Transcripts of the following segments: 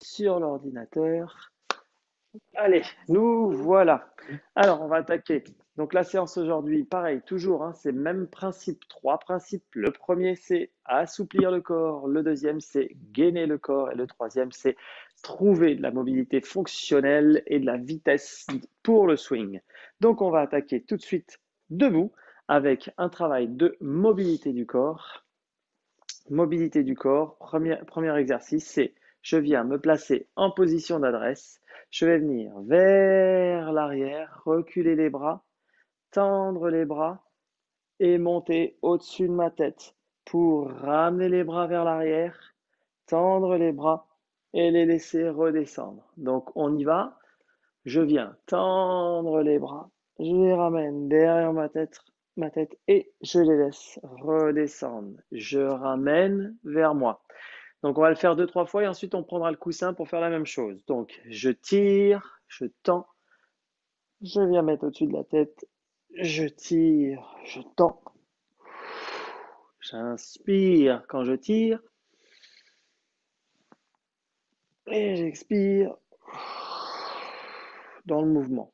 sur l'ordinateur. Allez, nous voilà. Alors, on va attaquer. Donc, la séance aujourd'hui, pareil, toujours, hein, c'est le même principe, trois principes. Le premier, c'est assouplir le corps. Le deuxième, c'est gainer le corps. Et le troisième, c'est trouver de la mobilité fonctionnelle et de la vitesse pour le swing. Donc, on va attaquer tout de suite debout avec un travail de mobilité du corps. Mobilité du corps, premier exercice, c'est je viens me placer en position d'adresse. Je vais venir vers l'arrière, reculer les bras, tendre les bras et monter au-dessus de ma tête pour ramener les bras vers l'arrière, tendre les bras et les laisser redescendre. Donc on y va. Je viens tendre les bras, je les ramène derrière ma tête et je les laisse redescendre. Je ramène vers moi. Donc on va le faire deux, trois fois et ensuite on prendra le coussin pour faire la même chose. Donc je tire, je tends, je viens mettre au-dessus de la tête, je tire, je tends. J'inspire quand je tire et j'expire dans le mouvement.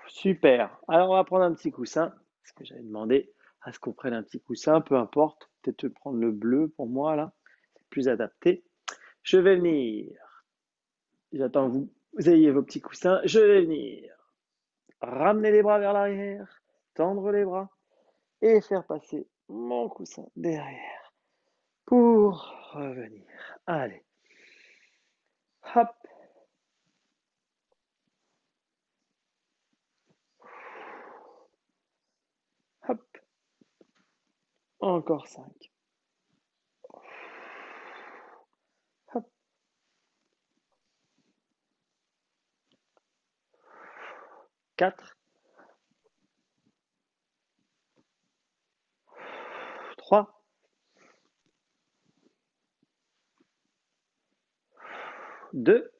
Super. Alors on va prendre un petit coussin, parce que j'avais demandé à ce qu'on prenne un petit coussin, peu importe. Peut-être prendre le bleu pour moi là, c'est plus adapté. Je vais venir. J'attends que vous ayez vos petits coussins. Je vais venir ramener les bras vers l'arrière, tendre les bras et faire passer mon coussin derrière pour revenir. Allez, hop, hop, encore 5. Hop, 4, 3, 2,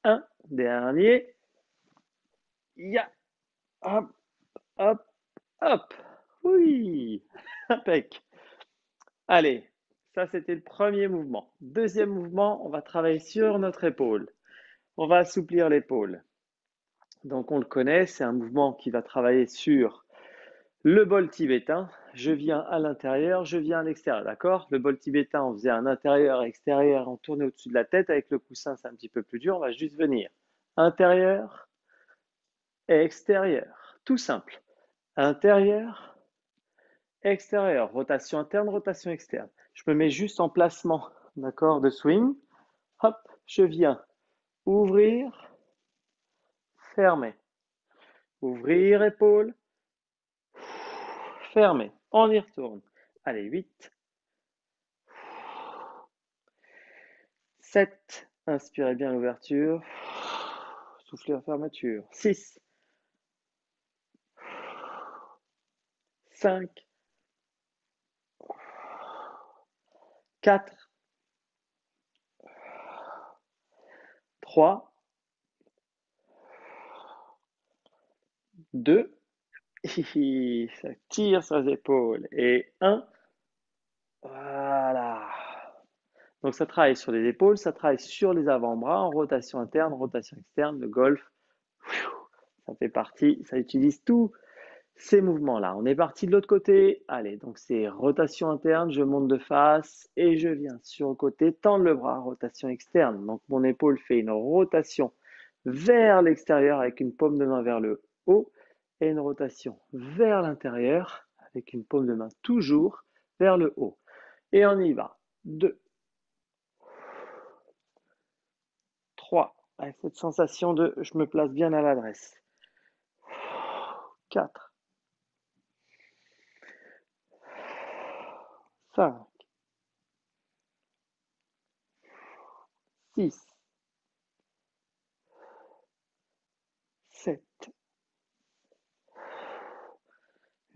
1. Dernier. Ya, hop, hop, hop. Oui, impec. Allez, ça c'était le premier mouvement. Deuxième mouvement, on va travailler sur notre épaule. On va assouplir l'épaule. Donc on le connaît, c'est un mouvement qui va travailler sur le bol tibétain. Je viens à l'intérieur, je viens à l'extérieur, d'accord? Le bol tibétain, on faisait un intérieur, extérieur, on tournait au-dessus de la tête. Avec le coussin, c'est un petit peu plus dur. On va juste venir intérieur et extérieur. Tout simple. Intérieur, extérieur. Rotation interne, rotation externe. Je me mets juste en placement, d'accord, de swing. Hop, je viens ouvrir, fermer. Ouvrir épaule, fermer. On y retourne. Allez, 8, 7. Inspirez bien l'ouverture. Soufflez en fermeture. 6, 5, 4, 3, 2. Ça tire sur les épaules. Et 1. Voilà. Donc ça travaille sur les épaules, ça travaille sur les avant-bras en rotation interne, rotation externe, le golf. Ça fait partie, ça utilise tous ces mouvements-là. On est parti de l'autre côté. Allez, donc c'est rotation interne, je monte de face et je viens sur le côté, tendre le bras, rotation externe. Donc mon épaule fait une rotation vers l'extérieur avec une paume de main vers le haut et une rotation vers l'intérieur avec une paume de main toujours vers le haut. Et on y va. 2, 3, avec cette sensation de je me place bien à l'adresse. 4, 5, 6, 7,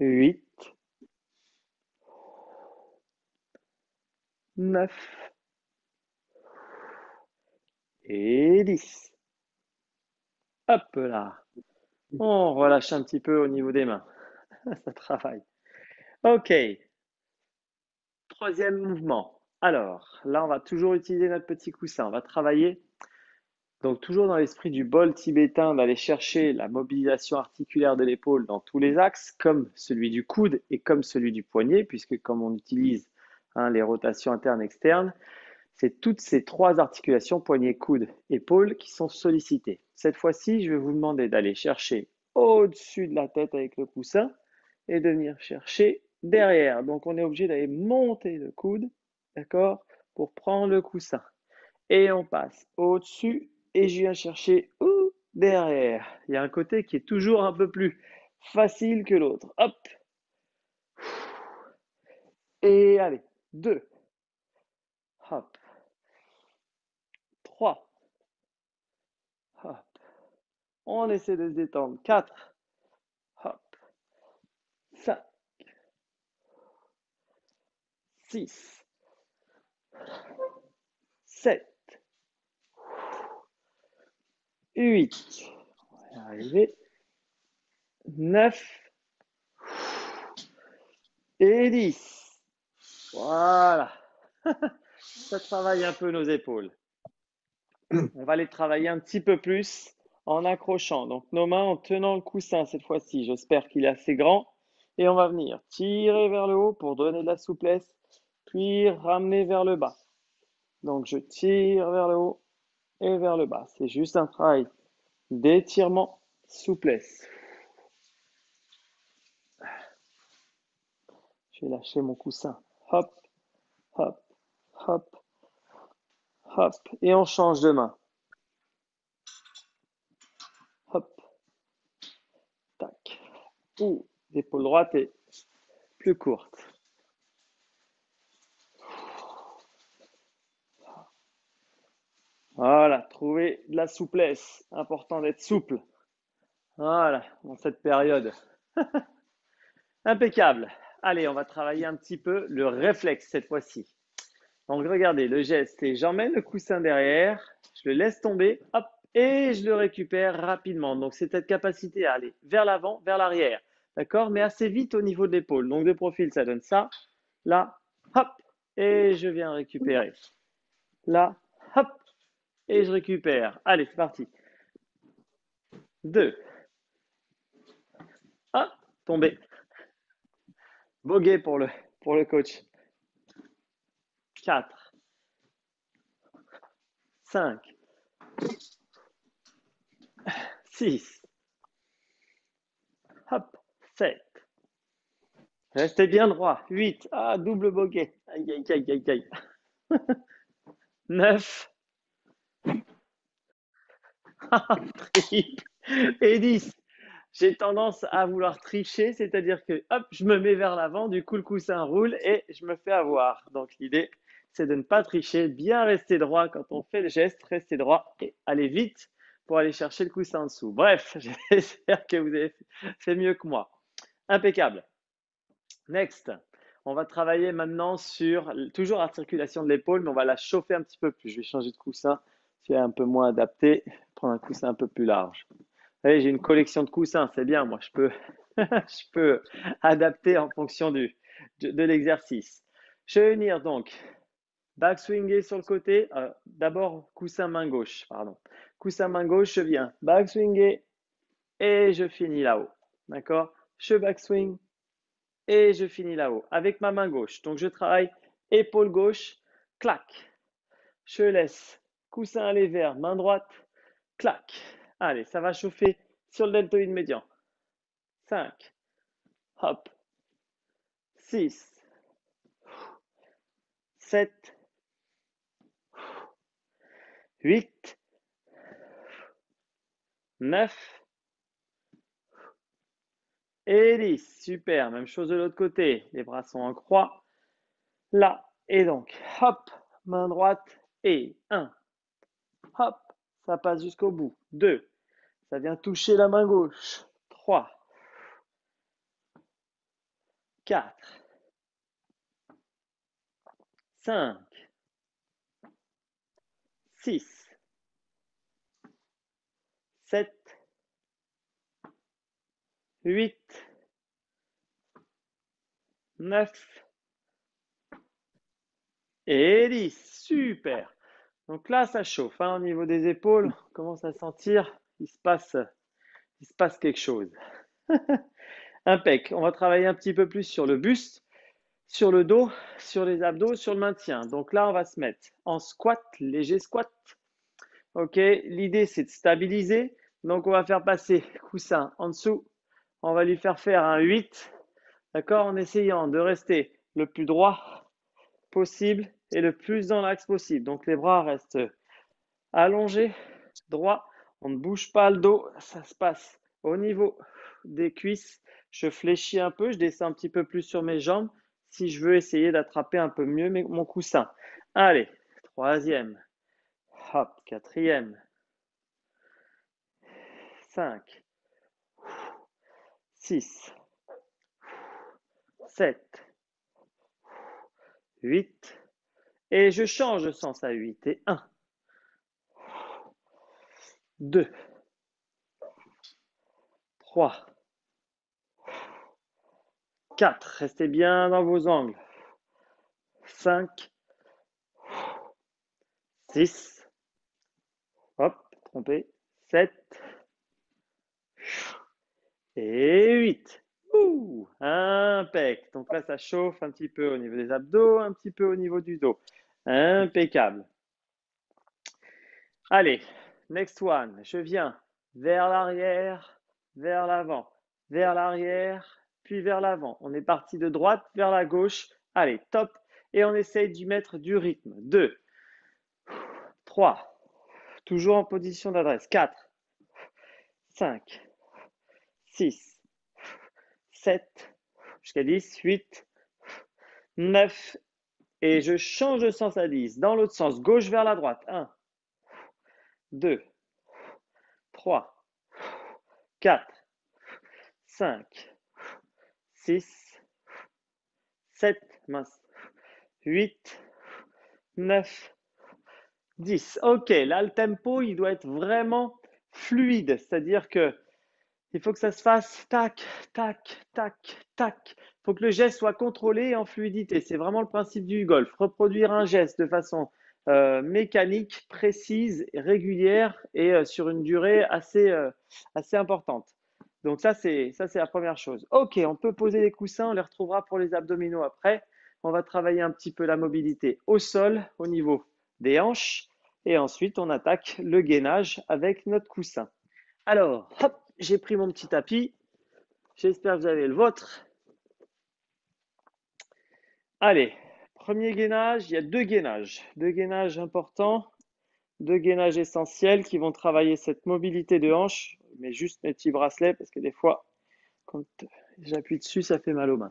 8, 9 et 10. Hop là. On relâche un petit peu au niveau des mains. Ça travaille. OK. Troisième mouvement. Alors, là, on va toujours utiliser notre petit coussin. On va travailler, donc toujours dans l'esprit du bol tibétain, d'aller chercher la mobilisation articulaire de l'épaule dans tous les axes, comme celui du coude et comme celui du poignet, puisque comme on utilise les rotations internes et externes, c'est toutes ces trois articulations, poignet, coude, épaule, qui sont sollicitées. Cette fois-ci, je vais vous demander d'aller chercher au-dessus de la tête avec le coussin et de venir chercher derrière. Donc, on est obligé d'aller monter le coude, d'accord, pour prendre le coussin. Et on passe au-dessus et je viens chercher derrière. Il y a un côté qui est toujours un peu plus facile que l'autre. Hop. Et allez, 2. Hop. 3. Hop. On essaie de se détendre. 4. Hop. 5. 6. 7. 8. On va y arriver. 9. Et 10. Voilà. Ça travaille un peu nos épaules. On va les travailler un petit peu plus en accrochant. Donc nos mains en tenant le coussin cette fois-ci. J'espère qu'il est assez grand. Et on va venir tirer vers le haut pour donner de la souplesse, puis ramener vers le bas. Donc je tire vers le haut et vers le bas. C'est juste un travail d'étirement, souplesse. Je vais lâcher mon coussin. Hop, hop, hop, hop. Et on change de main. Hop, tac. Ouh, l'épaule droite est plus courte. Voilà, trouver de la souplesse. Important d'être souple. Voilà, dans cette période. Impeccable. Allez, on va travailler un petit peu le réflexe cette fois-ci. Donc, regardez, le geste, c'est j'emmène le coussin derrière, je le laisse tomber, hop, et je le récupère rapidement. Donc, c'est cette capacité à aller vers l'avant, vers l'arrière. D'accord? Mais assez vite au niveau de l'épaule. Donc, de profil, ça donne ça. Là, hop, et je viens récupérer. Là, hop, et je récupère. Allez, c'est parti. 2. Hop, tombé. Bogey pour le coach. 4. 5. 6. Hop, 7. Restez bien droit. 8. Ah, double bogey. Aïe, aïe, aïe, aïe, aïe. 9. Triple. Et 10. J'ai tendance à vouloir tricher, c'est-à-dire que hop, je me mets vers l'avant, du coup le coussin roule et je me fais avoir. Donc l'idée, c'est de ne pas tricher, bien rester droit quand on fait le geste, rester droit et aller vite pour aller chercher le coussin en dessous. Bref, j'espère que vous avez fait mieux que moi. Impeccable. Next. On va travailler maintenant sur toujours la circulation de l'épaule, mais on va la chauffer un petit peu plus. Je vais changer de coussin, c'est un peu moins adapté, prendre un coussin un peu plus large. Allez, j'ai une collection de coussins, c'est bien, moi je peux, je peux adapter en fonction de l'exercice. Je vais venir donc backswinger sur le côté. D'abord coussin main gauche, pardon. Coussin main gauche, je viens backswinger et je finis là-haut. D'accord? Je backswing et je finis là-haut avec ma main gauche. Donc je travaille épaule gauche, clac. Je laisse coussin aller vers main droite, clac. Allez, ça va chauffer sur le deltoïde médian. 5, hop, 6, 7, 8, 9 et 10. Super, même chose de l'autre côté. Les bras sont en croix. Là, et donc, hop, main droite et 1. Hop, ça passe jusqu'au bout. 2, ça vient toucher la main gauche. 3, 4, 5, 6, 7 8, 9 et 10. Super. Donc là, ça chauffe hein, au niveau des épaules. On commence à sentir qu'il se passe quelque chose. Impec. On va travailler un petit peu plus sur le buste, sur le dos, sur les abdos, sur le maintien. Donc là, on va se mettre en squat, léger squat. Ok. L'idée, c'est de stabiliser. Donc, on va faire passer coussin en dessous. On va lui faire un 8. D'accord, en essayant de rester le plus droit possible et le plus dans l'axe possible. Donc les bras restent allongés, droits. On ne bouge pas le dos. Ça se passe au niveau des cuisses. Je fléchis un peu, je descends un petit peu plus sur mes jambes si je veux essayer d'attraper un peu mieux mon coussin. Allez, troisième. Hop, quatrième. 5, 6, 7, 8. Et je change de sens à 8. Et 1, 2, 3, 4. Restez bien dans vos angles. 5, 6, hop, trompé, 7 et 8. Impec. Donc là, ça chauffe un petit peu au niveau des abdos, un petit peu au niveau du dos. Impeccable. Allez, next one. Je viens vers l'arrière, vers l'avant, vers l'arrière, puis vers l'avant. On est parti de droite vers la gauche. Allez, top. Et on essaye d'y mettre du rythme. 2, 3, toujours en position d'adresse. 4, 5, 6, 7, jusqu'à 10, 8, 9. Et je change de sens à 10. Dans l'autre sens, gauche vers la droite. 1, 2, 3, 4, 5, 6, 7, mince, 8, 9, 10. Ok, là, le tempo, il doit être vraiment fluide. C'est-à-dire que il faut que ça se fasse tac, tac, tac, tac. Il faut que le geste soit contrôlé et en fluidité. C'est vraiment le principe du golf. Reproduire un geste de façon mécanique, précise, régulière et sur une durée assez importante. Donc ça, c'est la première chose. Ok, on peut poser les coussins, on les retrouvera pour les abdominaux après. On va travailler un petit peu la mobilité au sol, au niveau des hanches. Et ensuite, on attaque le gainage avec notre coussin. Alors, hop, j'ai pris mon petit tapis. J'espère que vous avez le vôtre. Allez, premier gainage, il y a deux gainages importants, deux gainages essentiels qui vont travailler cette mobilité de hanche. Je mets juste mes petits bracelets parce que des fois, quand j'appuie dessus, ça fait mal aux mains.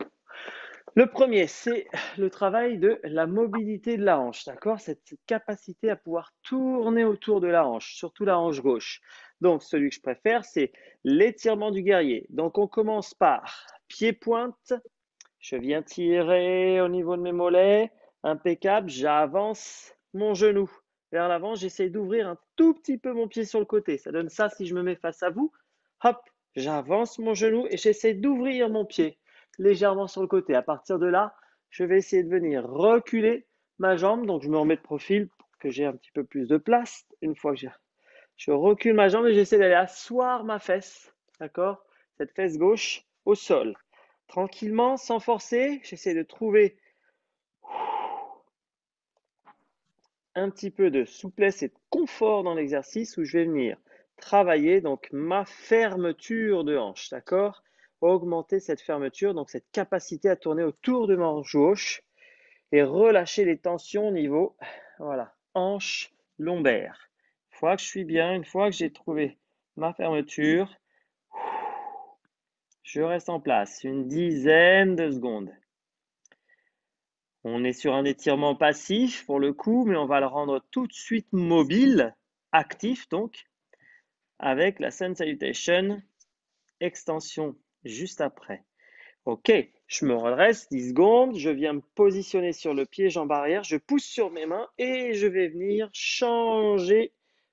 Le premier, c'est le travail de la mobilité de la hanche, d'accord? Cette capacité à pouvoir tourner autour de la hanche, surtout la hanche gauche. Donc, celui que je préfère, c'est l'étirement du guerrier. Donc, on commence par pied-pointe. Je viens tirer au niveau de mes mollets. Impeccable. J'avance mon genou vers l'avant. J'essaie d'ouvrir un tout petit peu mon pied sur le côté. Ça donne ça si je me mets face à vous. Hop, j'avance mon genou et j'essaie d'ouvrir mon pied légèrement sur le côté. À partir de là, je vais essayer de venir reculer ma jambe. Donc, je me remets de profil pour que j'ai un petit peu plus de place. Une fois que je recule ma jambe et j'essaie d'aller asseoir ma fesse, d'accord? Cette fesse gauche au sol. Tranquillement, sans forcer, j'essaie de trouver un petit peu de souplesse et de confort dans l'exercice où je vais venir travailler donc ma fermeture de hanche, d'accord? Augmenter cette fermeture, donc cette capacité à tourner autour de ma hanche gauche et relâcher les tensions au niveau, voilà, hanche lombaire. Une fois que je suis bien, une fois que j'ai trouvé ma fermeture, je reste en place une dizaine de secondes. On est sur un étirement passif pour le coup, mais on va le rendre tout de suite mobile, actif donc, avec la Sun Salutation, extension juste après. Ok, je me redresse 10 secondes, je viens me positionner sur le pied, jambe arrière, je pousse sur mes mains et je vais venir changer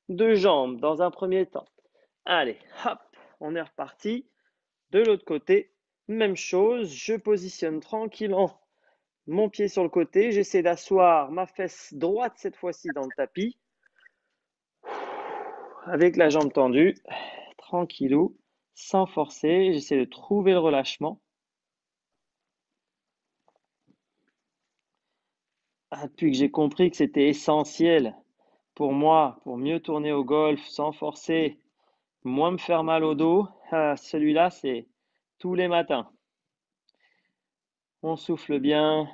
de jambe dans un premier temps. Allez, hop, on est reparti. De l'autre côté, même chose, je positionne tranquillement mon pied sur le côté, j'essaie d'asseoir ma fesse droite cette fois-ci dans le tapis, avec la jambe tendue, tranquillou, sans forcer, j'essaie de trouver le relâchement. Depuis que j'ai compris que c'était essentiel pour moi, pour mieux tourner au golf sans forcer, moins me faire mal au dos, celui-là, c'est tous les matins. On souffle bien,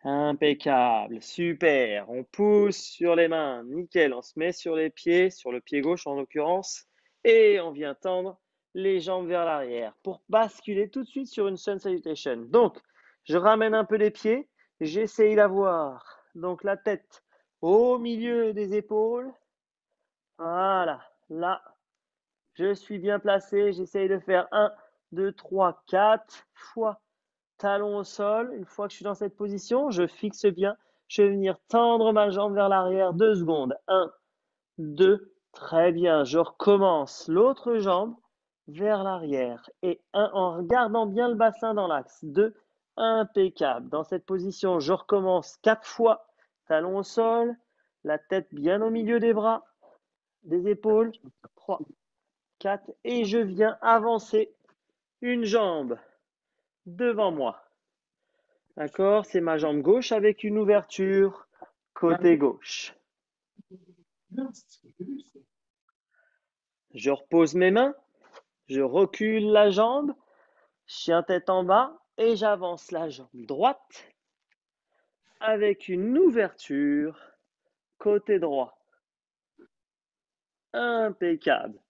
impeccable, super. On pousse sur les mains, nickel. On se met sur les pieds, sur le pied gauche en l'occurrence, et on vient tendre les jambes vers l'arrière pour basculer tout de suite sur une Sun Salutation. Donc, je ramène un peu les pieds, j'essaye d'avoir donc la tête au milieu des épaules. Voilà, là, je suis bien placé. J'essaye de faire 1, 2, 3, 4 fois talon au sol. Une fois que je suis dans cette position, je fixe bien. Je vais venir tendre ma jambe vers l'arrière. 2 secondes. 1, 2, très bien. Je recommence l'autre jambe vers l'arrière. Et 1 en regardant bien le bassin dans l'axe. 2, impeccable. Dans cette position, je recommence 4 fois. Talon au sol. La tête bien au milieu des bras, des épaules. 3, 4. Et je viens avancer une jambe devant moi. D'accord? C'est ma jambe gauche avec une ouverture côté gauche. Je repose mes mains, je recule la jambe, chien tête en bas et j'avance la jambe droite avec une ouverture côté droit. Impeccable.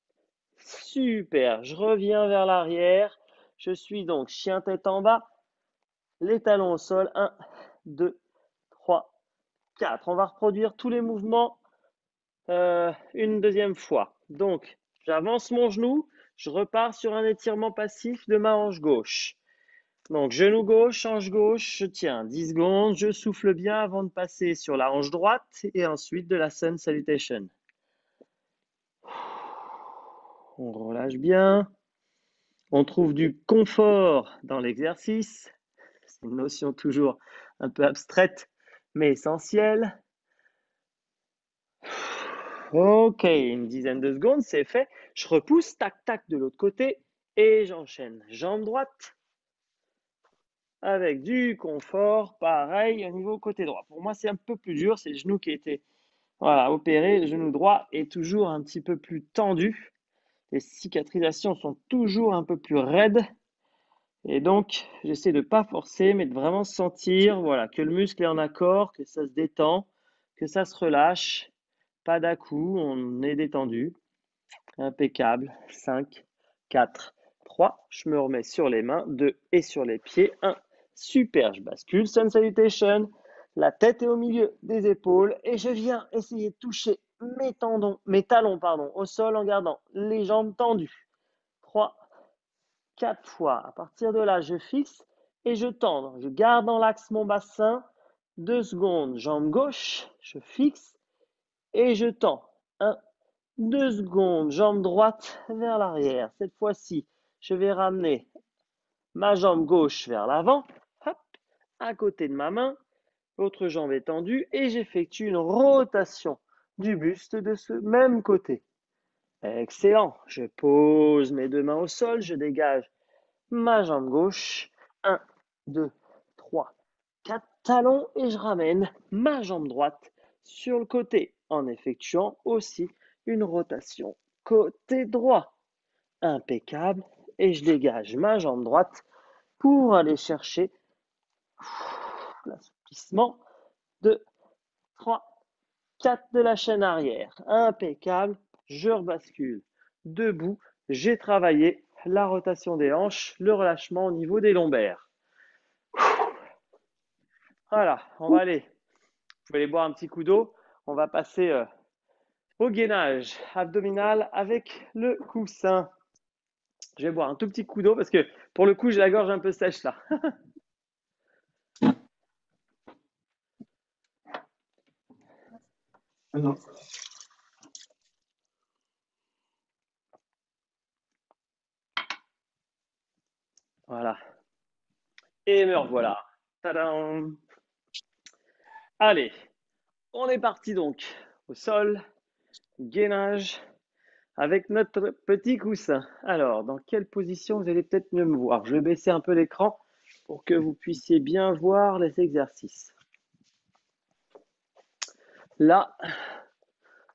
Super. Je reviens vers l'arrière. Je suis donc chien tête en bas, les talons au sol. 1, 2, 3, 4. On va reproduire tous les mouvements une deuxième fois. Donc, j'avance mon genou, je repars sur un étirement passif de ma hanche gauche. Donc, genou gauche, hanche gauche, je tiens 10 secondes, je souffle bien avant de passer sur la hanche droite et ensuite de la Sun Salutation. On relâche bien. On trouve du confort dans l'exercice. C'est une notion toujours un peu abstraite, mais essentielle. Ok, une dizaine de secondes, c'est fait. Je repousse, tac, tac, de l'autre côté et j'enchaîne. Jambe droite avec du confort, pareil au niveau côté droit. Pour moi, c'est un peu plus dur, c'est le genou qui a été opéré. Le genou droit est toujours un petit peu plus tendu. Les cicatrisations sont toujours un peu plus raides. Et donc, j'essaie de ne pas forcer, mais de vraiment sentir que le muscle est en accord, que ça se détend, que ça se relâche. Pas d'à-coup, on est détendu. Impeccable. 5, 4, 3. Je me remets sur les mains. 2 et sur les pieds. 1. Super. Je bascule. Sun Salutation. La tête est au milieu des épaules. Et je viens essayer de toucher mes talons au sol en gardant les jambes tendues. 3, 4 fois. À partir de là, je fixe et je tends. Je garde dans l'axe mon bassin. 2 secondes. Jambe gauche. Je fixe et je tends. 1, 2 secondes, jambe droite vers l'arrière. Cette fois-ci, je vais ramener ma jambe gauche vers l'avant, hop, à côté de ma main, l'autre jambe est tendue et j'effectue une rotation du buste de ce même côté. Excellent. Je pose mes 2 mains au sol, je dégage ma jambe gauche. 1, 2, 3, 4 talons et je ramène ma jambe droite sur le côté en effectuant aussi une rotation côté droit. Impeccable. Et je dégage ma jambe droite pour aller chercher l'assouplissement de 3, 4 de la chaîne arrière. Impeccable. Je rebascule debout. J'ai travaillé la rotation des hanches, le relâchement au niveau des lombaires. Voilà, on va aller. Vous pouvez aller boire un petit coup d'eau. On va passer au gainage abdominal avec le coussin. Je vais boire un tout petit coup d'eau parce que pour le coup, j'ai la gorge un peu sèche là. Non. Voilà. Et me revoilà. Tadam! Allez, on est parti donc au sol, gainage, avec notre petit coussin. Alors, dans quelle position vous allez peut-être mieux me voir? Je vais baisser un peu l'écran pour que vous puissiez bien voir les exercices. Là,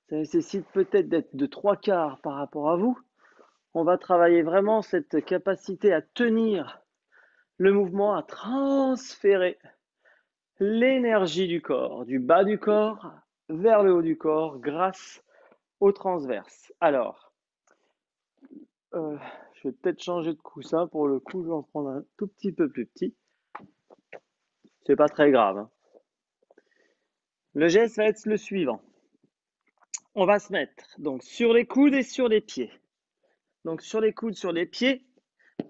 ça nécessite peut-être d'être de 3/4 par rapport à vous. On va travailler vraiment cette capacité à tenir le mouvement, à transférer l'énergie du corps, du bas du corps vers le haut du corps grâce au transverse. Alors, je vais peut-être changer de coussin. Pour le coup, je vais en prendre un tout petit peu plus petit. C'est pas très grave, hein. Le geste va être le suivant. On va se mettre donc sur les coudes et sur les pieds. Donc sur les coudes, sur les pieds,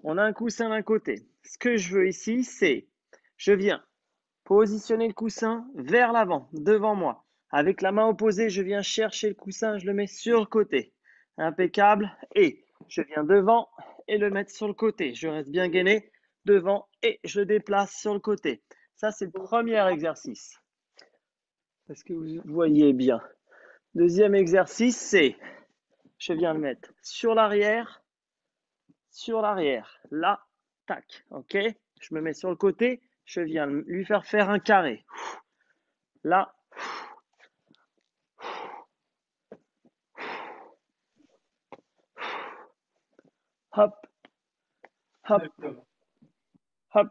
on a un coussin d'un côté. Ce que je veux ici, c'est, je viens positionner le coussin vers l'avant, devant moi. Avec la main opposée, je viens chercher le coussin, je le mets sur le côté. Impeccable. Et je viens devant et le mettre sur le côté. Je reste bien gainé devant et je le déplace sur le côté. Ça, c'est le premier exercice. Est-ce que vous voyez bien? Deuxième exercice, c'est, je viens le mettre sur l'arrière, là, tac, ok? Je me mets sur le côté, je viens lui faire un carré. Là, hop, hop, hop,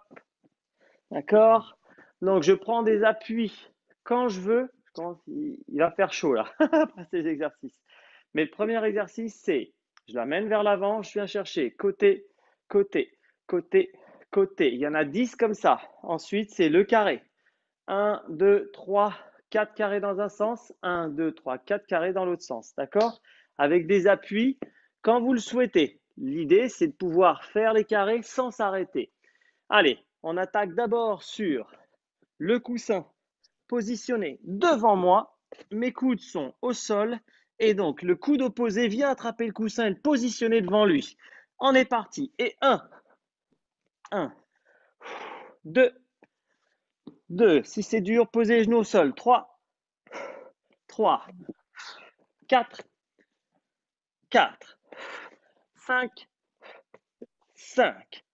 d'accord? Donc, je prends des appuis quand je veux. Il va faire chaud là, après ces exercices. Mais le premier exercice, c'est, je l'amène vers l'avant, je viens chercher côté, côté, côté, côté. Il y en a 10 comme ça. Ensuite, c'est le carré. 1, 2, 3, 4 carrés dans un sens. 1, 2, 3, 4 carrés dans l'autre sens. D'accord? Avec des appuis quand vous le souhaitez. L'idée, c'est de pouvoir faire les carrés sans s'arrêter. Allez, on attaque d'abord sur le coussin positionné devant moi. Mes coudes sont au sol. Et donc, le coude opposé vient attraper le coussin et le positionner devant lui. On est parti. Et 1, 2, 2. Si c'est dur, posez les genoux au sol. 3, 4, 4, 5, 5,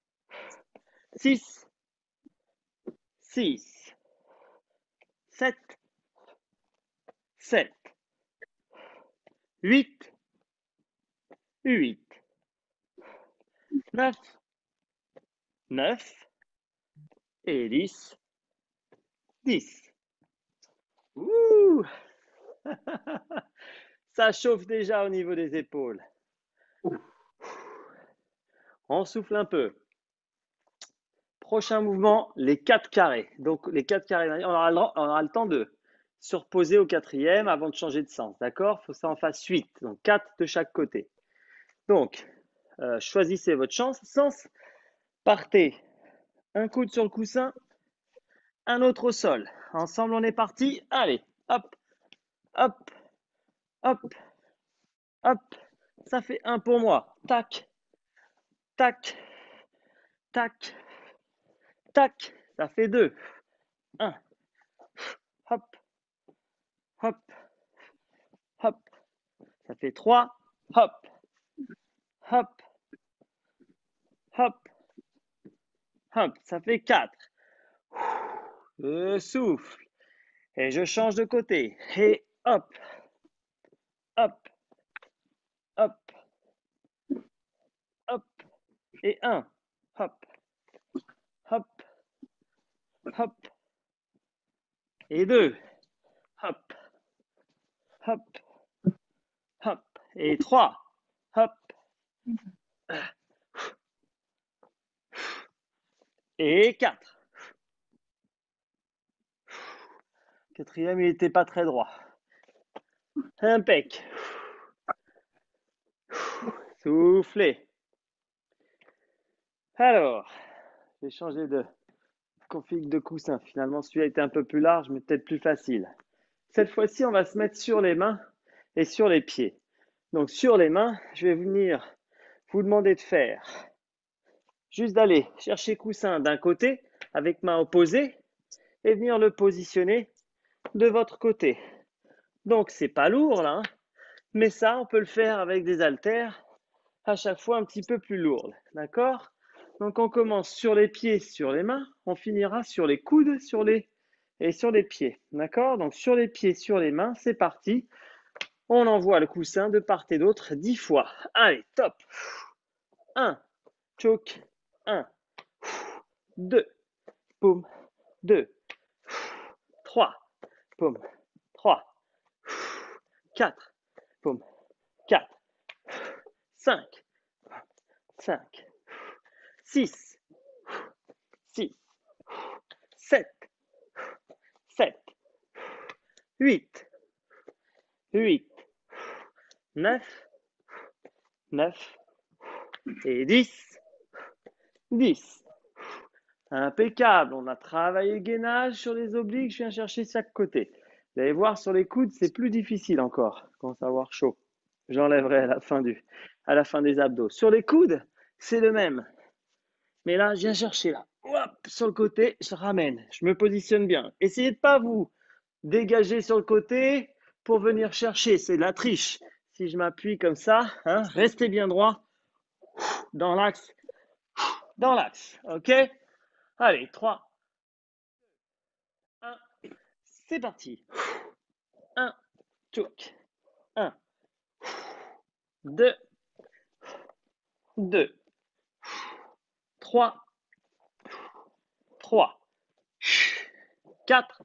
6, 6, 7, 7, 8, 8, 9, 9 et 10, 10. Ouh! Ça chauffe déjà au niveau des épaules. On souffle un peu. Prochain mouvement, les 4 carrés. Donc les 4 carrés, on aura le temps de se reposer au quatrième avant de changer de sens. D'accord? Il faut que ça en fasse 8. Donc 4 de chaque côté. Donc, choisissez votre sens. Partez. Un coude sur le coussin, un autre au sol. Ensemble, on est parti. Allez, hop, hop, hop, hop. Ça fait 1 pour moi. Tac, tac, tac, tac. Ça fait 2. 1. Hop, hop, hop. Ça fait 3. Hop, hop, hop, hop. Ça fait 4. Je souffle. Et je change de côté. Et hop, hop, hop, hop. Et 1. Hop, hop, hop. Et 2. Hop, hop, hop. Et 3. Hop. Et 4. Quatrième, il n'était pas très droit. Impec. Soufflez. Alors, j'ai changé de config de coussin. Finalement, celui-là était un peu plus large, mais peut-être plus facile. Cette fois-ci, on va se mettre sur les mains et sur les pieds. Donc, sur les mains, je vais venir vous demander de faire. juste d'aller chercher coussin d'un côté avec main opposée et venir le positionner de votre côté. Donc, c'est pas lourd là, hein, mais ça, on peut le faire avec des haltères à chaque fois un petit peu plus lourdes. D'accord? Donc, on commence sur les pieds, sur les mains. On finira sur les coudes et sur les pieds. D'accord? Donc, sur les pieds, sur les mains, c'est parti. On envoie le coussin de part et d'autre 10 fois. Allez, top. 1, choke. 1, 2, boum. 2, 3, boum. 3, 4, boum. 4, 5, 5, 6, 6, 7, 7, 8, 8, 9, 9 et 10, 10. Impeccable. On a travaillé le gainage sur les obliques. Je viens chercher chaque côté. Vous allez voir sur les coudes, c'est plus difficile encore. Commence à avoir chaud. J'enlèverai à la fin des abdos. Sur les coudes, c'est le même. Mais là, je viens chercher là. Hop, sur le côté, je ramène. Je me positionne bien. Essayez de pas vous dégager sur le côté pour venir chercher. C'est de la triche. Si je m'appuie comme ça, hein, restez bien droit dans l'axe. Dans l'axe. OK? Allez, 3, 1, c'est parti. 1, choke. 1, 2, 2, 3, 3, 4,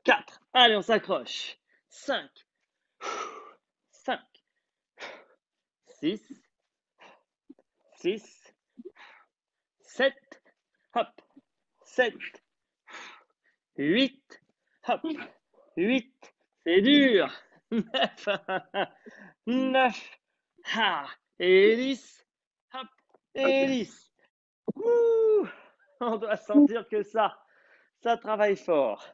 4. Allez, on s'accroche. 5, 5, 6, 6, 7, hop, 7, 8, hop, 8, c'est dur. 9, 9, ah, et 10, hop, et 10. Ouh, on doit sentir que ça travaille fort.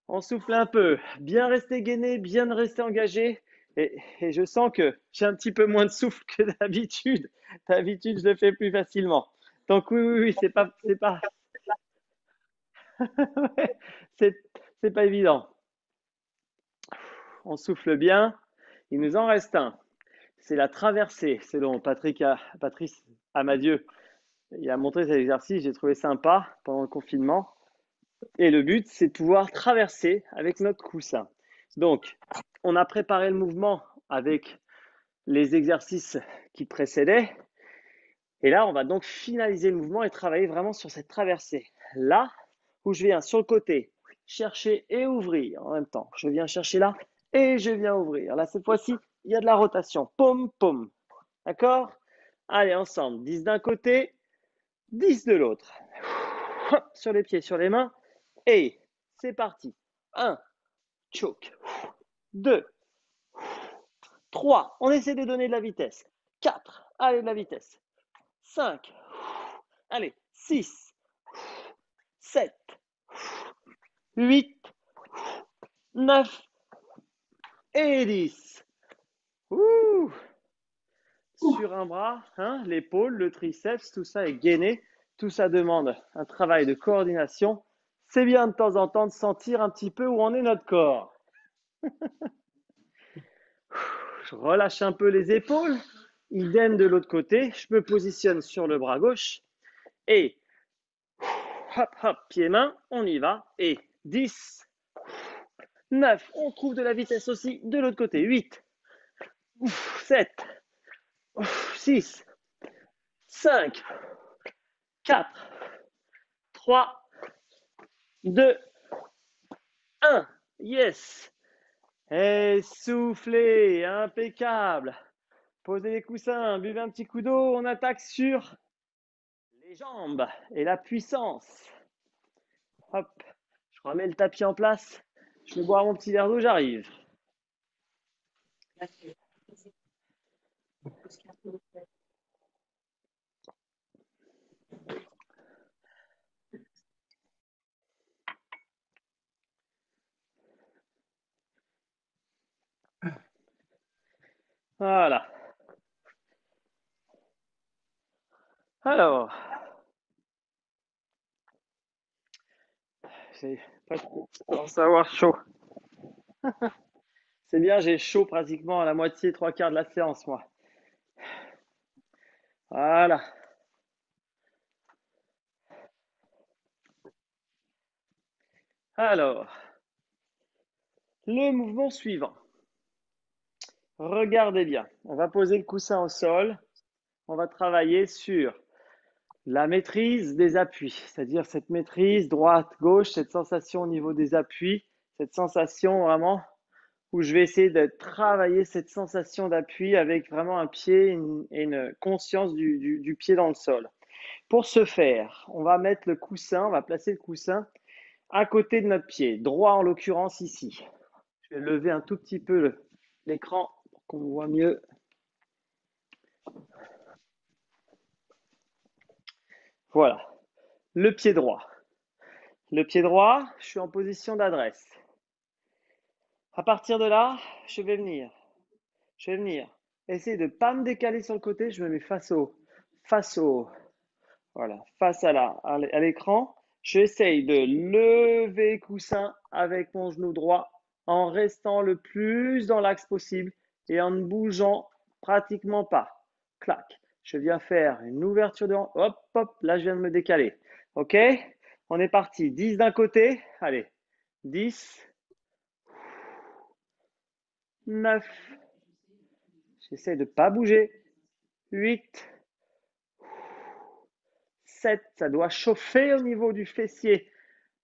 On souffle un peu, bien rester gainé, bien rester engagé. Et je sens que j'ai un petit peu moins de souffle que d'habitude. D'habitude, je le fais plus facilement. Donc oui, c'est pas évident. On souffle bien. Il nous en reste un. C'est la traversée, selon Patrice Amadieu. Il a montré cet exercice, j'ai trouvé sympa pendant le confinement. Et le but, c'est de pouvoir traverser avec notre coussin. Donc, on a préparé le mouvement avec les exercices qui précédaient. Et là, on va donc finaliser le mouvement et travailler vraiment sur cette traversée. Là, où je viens sur le côté, chercher et ouvrir en même temps. Je viens chercher là et je viens ouvrir. Là, cette fois-ci, il y a de la rotation. Pom, pom. D'accord? Allez, ensemble. 10 d'un côté, 10 de l'autre. Sur les pieds, sur les mains. Et c'est parti. 1, choke. 2, 3. On essaie de donner de la vitesse. 4. Allez, de la vitesse. 5. Allez, 6. 7. 8. 9. Et 10. Ouh. Sur un bras, hein, l'épaule, le triceps, tout ça est gainé. Tout ça demande un travail de coordination. C'est bien de temps en temps de sentir un petit peu où en est notre corps. Je relâche un peu les épaules. Idem de l'autre côté. Je me positionne sur le bras gauche. Et hop, hop, pieds-mains, on y va. Et 10, 9, on trouve de la vitesse aussi de l'autre côté. 8, 7, 6, 5, 4, 3, 2, 1. Yes. Et soufflez, impeccable. Posez les coussins, buvez un petit coup d'eau, on attaque sur les jambes et la puissance. Hop, je remets le tapis en place. Je vais boire mon petit verre d'eau, j'arrive. Voilà. Alors, j'ai presque commencé à avoir chaud. C'est bien, j'ai chaud pratiquement à la moitié, trois quarts de la séance, moi. Voilà. Alors, le mouvement suivant. Regardez bien. On va poser le coussin au sol. On va travailler sur la maîtrise des appuis, c'est-à-dire cette maîtrise droite-gauche, cette sensation au niveau des appuis, cette sensation vraiment où je vais essayer de travailler cette sensation d'appui avec vraiment un pied et une conscience du pied dans le sol. Pour ce faire, on va mettre le coussin, on va placer le coussin à côté de notre pied, droit en l'occurrence ici. Je vais lever un tout petit peu l'écran pour qu'on voit mieux. Voilà, le pied droit. Le pied droit, je suis en position d'adresse. À partir de là, je vais venir. Essayer de ne pas me décaler sur le côté, je me mets face au, voilà, face à l'écran. J'essaye de lever le coussin avec mon genou droit en restant le plus dans l'axe possible et en ne bougeant pratiquement pas. Clac. Je viens faire une ouverture de hanche. Hop, hop, là je viens de me décaler. OK? On est parti. 10 d'un côté. Allez. 10. 9. J'essaie de ne pas bouger. 8. 7. Ça doit chauffer au niveau du fessier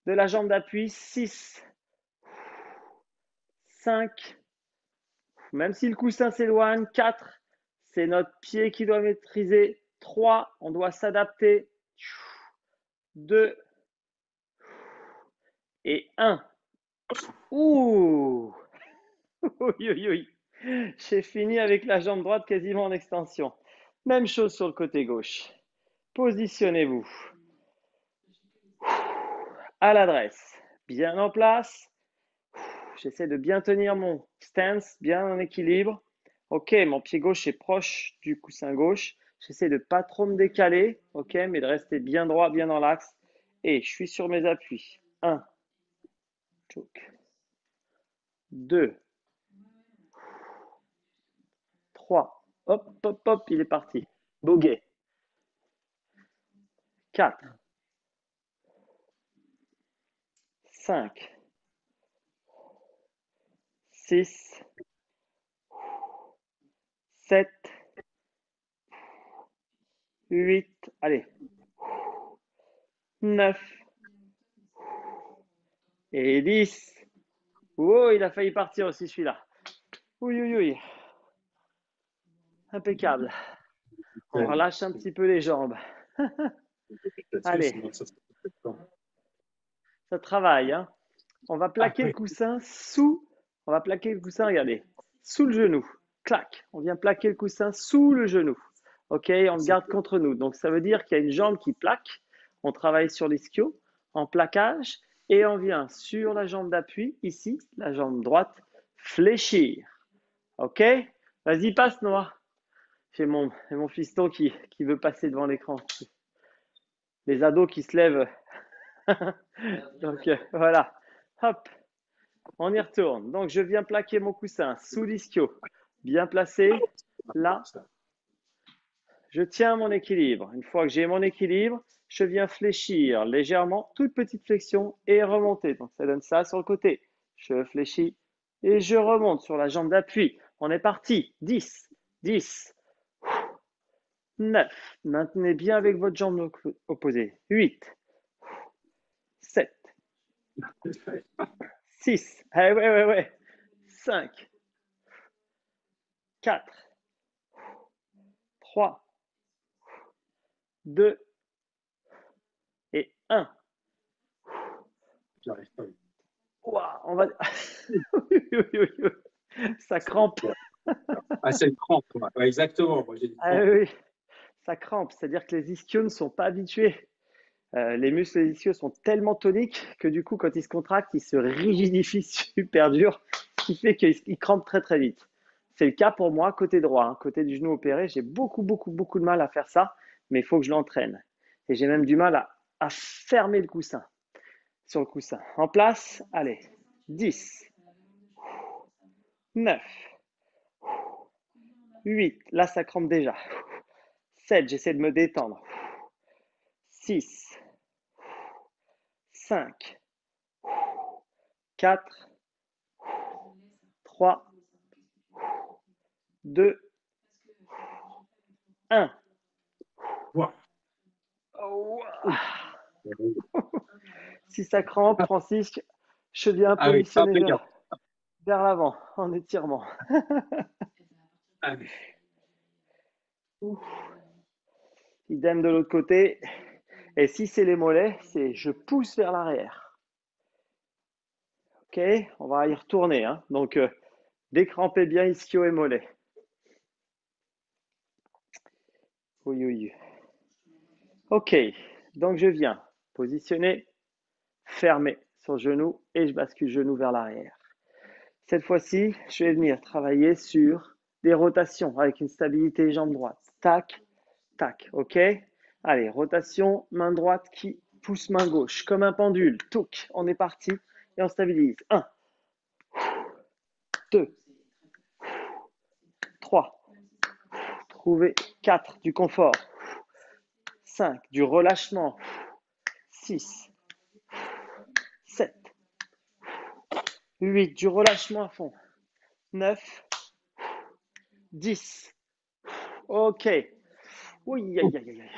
de la jambe d'appui. 6. 5. Même si le coussin s'éloigne. 4. C'est notre pied qui doit maîtriser. 3. On doit s'adapter. 2. Et 1. Ouh! Oui, oui, oui. J'ai fini avec la jambe droite quasiment en extension. Même chose sur le côté gauche. Positionnez-vous. À l'adresse. Bien en place. J'essaie de bien tenir mon stance, bien en équilibre. Ok, mon pied gauche est proche du coussin gauche. J'essaie de pas trop me décaler, ok, mais de rester bien droit, bien dans l'axe. Et je suis sur mes appuis. 1, 2, 3. Hop, hop, hop, il est parti. Bogey. 4, 5, 6, 7, 8, allez, 9 et 10. Oh, il a failli partir aussi celui-là. Oui, oui, oui. Impeccable. On relâche un petit peu les jambes. Allez, ça travaille, hein. On va plaquer le coussin regardez, sous le genou. Clac, on vient plaquer le coussin sous le genou. Ok, on le garde contre nous. Donc ça veut dire qu'il y a une jambe qui plaque. On travaille sur l'ischio en plaquage et on vient sur la jambe d'appui, ici, la jambe droite, fléchir. Ok, vas-y, passe Noah. J'ai mon fiston qui veut passer devant l'écran. Les ados qui se lèvent. Donc voilà, hop, on y retourne. Donc je viens plaquer mon coussin sous l'ischio, bien placé. Là, je tiens mon équilibre. Une fois que j'ai mon équilibre, je viens fléchir légèrement, toute petite flexion et remonter. Donc ça donne ça sur le côté. Je fléchis et je remonte sur la jambe d'appui. On est parti. 10, 10, 9. Maintenez bien avec votre jambe opposée. 8, 7, 6. Eh ouais. 5, 4, 3, 2 et 1. J'arrive pas. Ouah, on va. Ça crampe. Ah, c'est une crampe, quoi. Ouais, exactement. Moi, j'ai une Ah crampe. oui, ça crampe. C'est-à-dire que les ischios ne sont pas habitués. Les muscles des ischios sont tellement toniques que du coup, quand ils se contractent, ils se rigidifient super dur, ce qui fait qu'ils crampent très très vite. C'est le cas pour moi côté droit, hein. Côté du genou opéré, j'ai beaucoup de mal à faire ça. mais il faut que je l'entraîne. Et j'ai même du mal à fermer le coussin, sur le coussin. En place, allez, 10, 9, 8, là ça crampe déjà. 7, j'essaie de me détendre. 6, 5, 4, 3, 2, 1. Wow. Oh. Si ça crampe, Francis, cheville Ah oui, positionnée impeccable. vers l'avant en étirement. Ah oui. Idem de l'autre côté. Et si c'est les mollets, c'est je pousse vers l'arrière. Ok, on va y retourner. Hein. Donc, décrampez bien ischio et mollet. Oui, oui. Ok, donc je viens positionner, fermer sur le genou et je bascule le genou vers l'arrière. Cette fois-ci, je vais venir travailler sur des rotations avec une stabilité jambe droite. Tac, tac, ok. Allez, rotation, main droite qui pousse main gauche, comme un pendule. Touc, on est parti et on stabilise. 1, 2, 3. Trouvez 4, du confort. 5, du relâchement. 6, 7, 8, du relâchement à fond. 9, 10. Ok. Oui, aïe, aïe, aïe.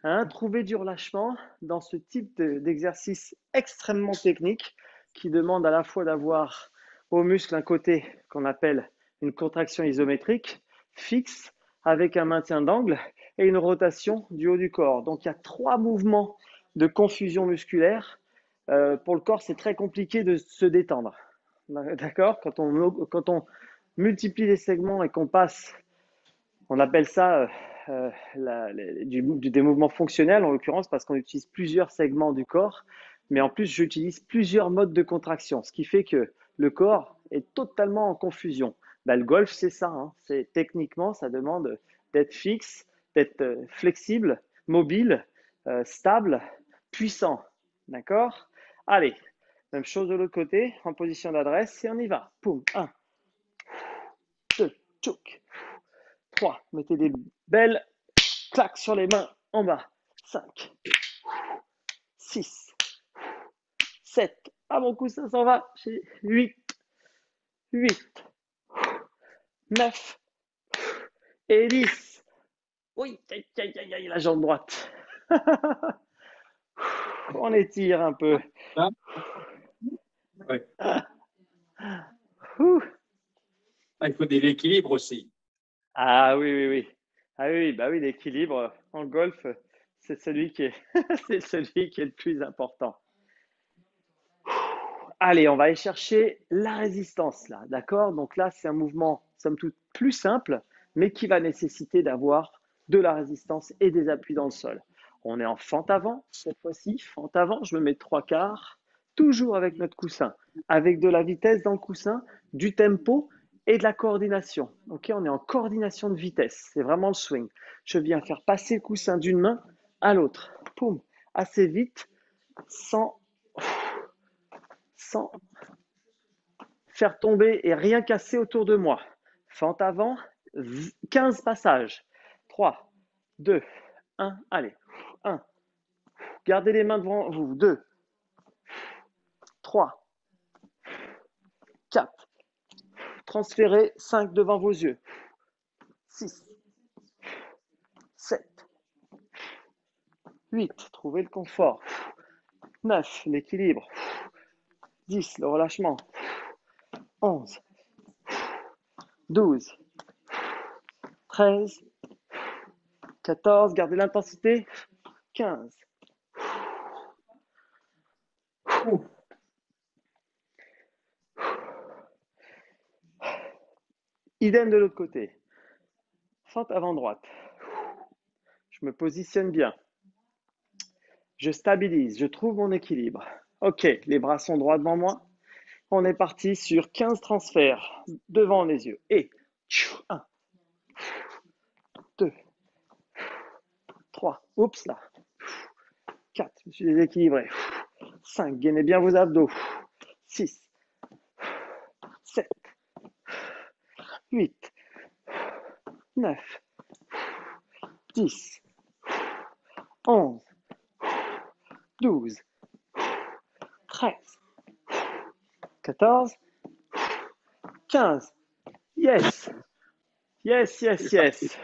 Hein, trouver du relâchement dans ce type d'exercice extrêmement technique qui demande à la fois d'avoir au muscle un côté qu'on appelle une contraction isométrique fixe avec un maintien d'angle et une rotation du haut du corps. Donc il y a 3 mouvements de confusion musculaire. Pour le corps, c'est très compliqué de se détendre. D'accord? Quand on multiplie les segments et qu'on passe, on appelle ça des mouvements fonctionnels en l'occurrence parce qu'on utilise plusieurs segments du corps, mais en plus j'utilise plusieurs modes de contraction, ce qui fait que le corps est totalement en confusion. Ben, le golf, c'est ça, hein. C'est techniquement, ça demande d'être fixe, d'être flexible, mobile, stable, puissant. D'accord? Allez, même chose de l'autre côté, en position d'adresse, et on y va. Poum, 1, 2, tchouk. 3, mettez des belles claques sur les mains en bas. 5, 6, 7. Ah, mon coup, ça s'en va. 8, 8, 9 et 10. Oui, aïe, aïe, aïe, aïe, la jambe droite. On étire un peu. Ah, ouais. Ah, il faut de l'équilibre aussi. Ah oui, oui, oui. Ah oui, bah oui, l'équilibre en golf, c'est celui qui est, c'est celui qui est le plus important. Allez, on va aller chercher la résistance là, d'accord? Donc là, c'est un mouvement, somme toute, plus simple, mais qui va nécessiter d'avoir de la résistance et des appuis dans le sol. On est en fente avant, cette fois-ci, fente avant, je me mets 3/4, toujours avec notre coussin, avec de la vitesse dans le coussin, du tempo et de la coordination. Ok, on est en coordination de vitesse, c'est vraiment le swing. Je viens faire passer le coussin d'une main à l'autre, poum, assez vite, sans faire tomber et rien casser autour de moi. Fente avant, 15 passages. 3, 2, 1, allez. 1, gardez les mains devant vous. 2, 3, 4, transférez 5 devant vos yeux. 6, 7, 8, trouvez le confort. 9, l'équilibre. 10, le relâchement. 11, 12, 13, 14, gardez l'intensité. 15. Idem de l'autre côté. Fente avant droite. Je me positionne bien. Je stabilise, je trouve mon équilibre. Ok, les bras sont droits devant moi. On est parti sur 15 transferts devant les yeux. Et 1, 2, 3. Oups là. 4. Je me suis déséquilibré. 5. Gainez bien vos abdos. 6. 7. 8. 9. 10. 11. 12. 13. 14. 15. Yes. Yes, yes, yes.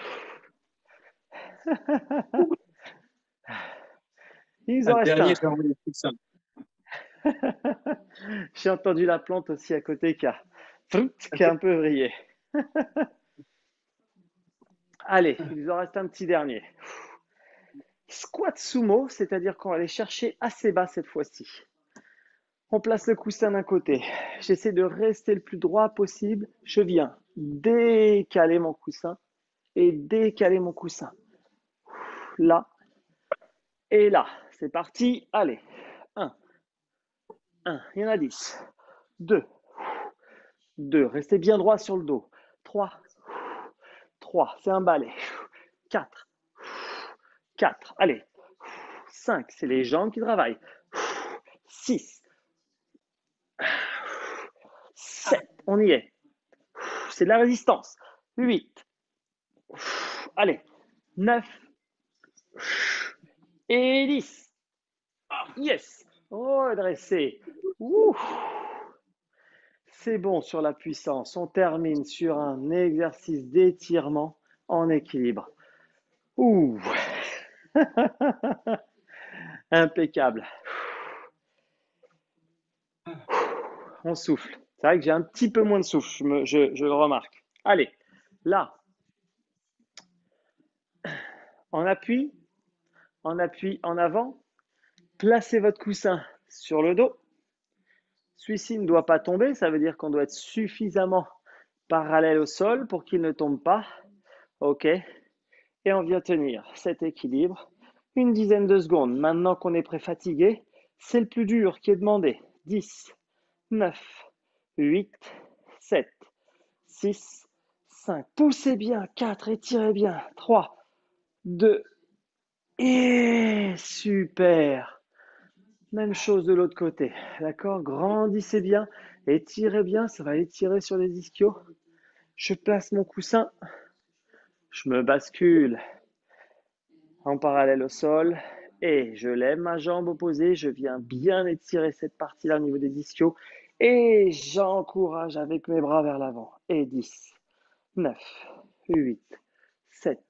Il nous en Le reste dernier, un. j'ai envoyé tout ça. J'ai entendu la plante aussi à côté qui a un peu vrillé. Allez, il nous en reste un petit dernier. Squat sumo, c'est-à-dire qu'on va aller chercher assez bas cette fois-ci. On place le coussin d'un côté. J'essaie de rester le plus droit possible. Je viens décaler mon coussin et décaler mon coussin. Là et là. C'est parti. Allez. 1. 1. Il y en a 10. 2. 2. Restez bien droit sur le dos. 3. 3. C'est un balai. 4. 4. Allez. 5. C'est les jambes qui travaillent. 6. 7. On y est. C'est de la résistance. 8. Allez. 9. Et 10. Yes. Redressez. C'est bon sur la puissance. On termine sur un exercice d'étirement en équilibre. Ouh. Impeccable. On souffle. C'est vrai que j'ai un petit peu moins de souffle, je le remarque. Allez, là, en appui, en avant. Placez votre coussin sur le dos. Celui-ci ne doit pas tomber, ça veut dire qu'on doit être suffisamment parallèle au sol pour qu'il ne tombe pas. OK. Et on vient tenir cet équilibre une dizaine de secondes. Maintenant qu'on est pré-fatigué, c'est le plus dur qui est demandé. 10, 9, 8, 7, 6, 5. Poussez bien. 4, étirez bien. 3, 2, et super. Même chose de l'autre côté. D'accord? Grandissez bien. Étirez bien. Ça va étirer sur les ischios. Je place mon coussin. Je me bascule en parallèle au sol et je lève ma jambe opposée. Je viens bien étirer cette partie-là au niveau des ischios et j'encourage avec mes bras vers l'avant. Et 10, 9, 8, 7,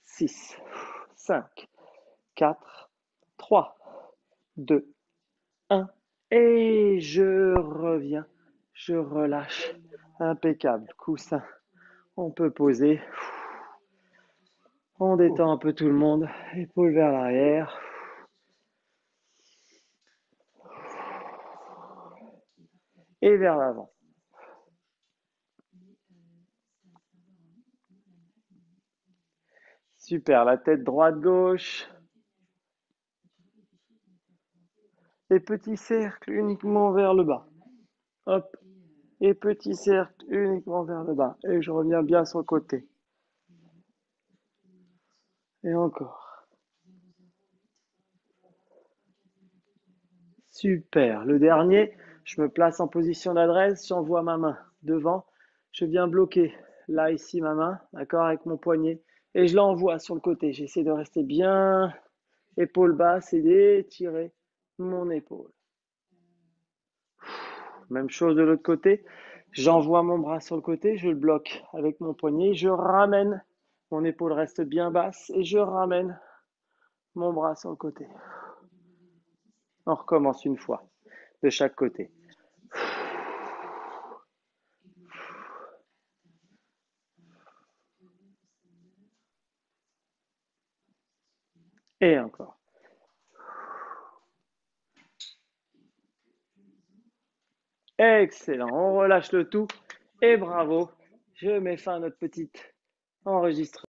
6, 5, 4, 3, 2, 1. Et je reviens. Je relâche. Impeccable. Coussin. On peut poser. On détend un peu tout le monde. Épaules vers l'arrière. Et vers l'avant. Super. La tête droite-gauche. Et petit cercle uniquement vers le bas. Hop. Et petit cercle uniquement vers le bas. Et je reviens bien sur le côté. Et encore. Super. Le dernier, je me place en position d'adresse, j'envoie ma main devant, je viens bloquer là, ici, ma main, d'accord, avec mon poignet, et je l'envoie sur le côté. J'essaie de rester bien, épaule basse et d'étirer mon épaule. Même chose de l'autre côté, j'envoie mon bras sur le côté, je le bloque avec mon poignet, je ramène, mon épaule reste bien basse et je ramène mon bras sur le côté. On recommence une fois de chaque côté. Et encore. Excellent. On relâche le tout. Et bravo. Je mets fin à notre petite enregistrement.